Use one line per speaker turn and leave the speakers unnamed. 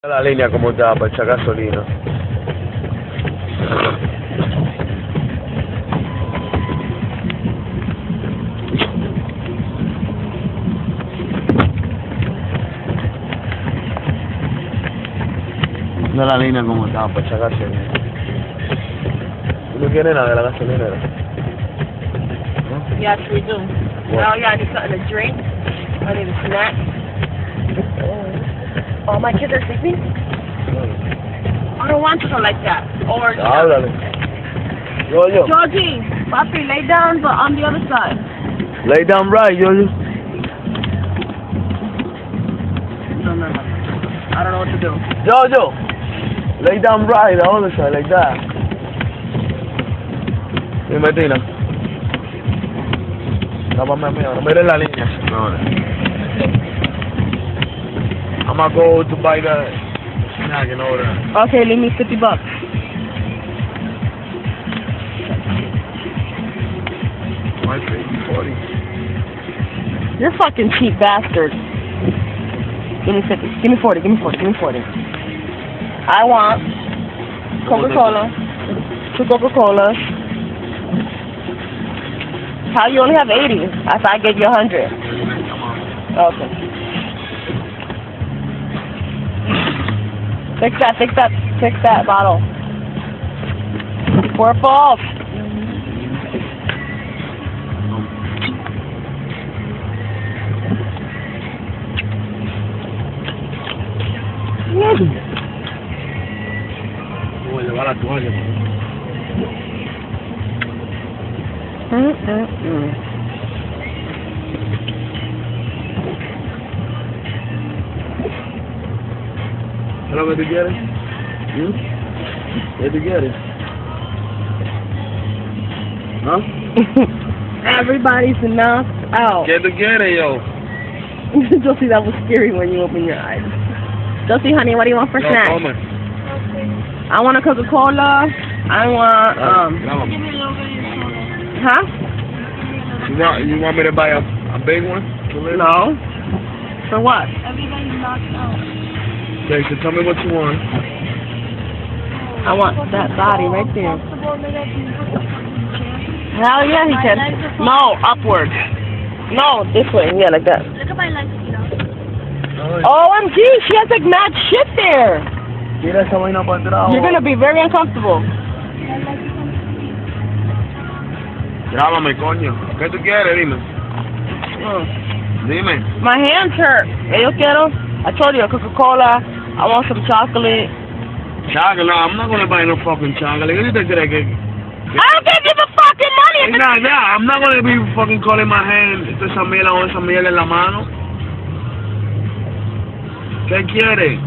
La línea como está para echar gasolina. No la línea como está para echar gasolina. ¿Tú no quieres nada de la gasolinera?
Yes, we do.
What?
Oh, yeah, I need something to drink. I need a snack. Oh, my kids are sleeping? I don't want something like that. Or
Háblale. Yo.
Georgie, papi, lay down, but on the other side.
Lay down right, yo.
No. I don't know what to do.
Yo. Lay down right, the other side, like that. Dime, Tina. No mires la línea. No. I'm gonna go to buy the snack and all that.
Okay, leave me $50.
My 40.
You're a fucking cheap bastard. Give me 50. Give me 40. Give me 40. Give me 40. I want Coca-Cola. 2 Coca-Colas. How you only have 80? If I gave you 100. Okay. Fix that bottle. Pour it off.
Voy a llevar la toalla. ¿Qué es lo que tú quieres? ¿Qué tú quieres? ¿Ah?
Everybody's knocked out.
¿Qué tú quieres, yo?
Josie, that was scary when you opened your eyes. Josie, honey, what do you want for snack?
Come.
I want a Coca-Cola. I want, huh?
You want me to buy a big one?
No. For what?
Everybody's knocked out.
Okay, so tell me what you want.
I want that body right there. Hell yeah, he can. No, upward. No, this way. Yeah, like that.
Look at my legs, you know.
OMG, she has like mad shit there.
Tira esa vaina para atrás.
You're gonna be very uncomfortable.
Grábame, coño. ¿Qué tú quieres? Dime. Dime.
My hands hurt. Yo quiero. I told you a Coca-Cola. I want some chocolate.
Chocolate? No, I'm not gonna buy no fucking chocolate. ¿Qué tú te crees que?
I don't give you the fucking money.
Nah, I'm not gonna be fucking calling my hand esa mierda o esa mierda en la mano. ¿Qué quieres?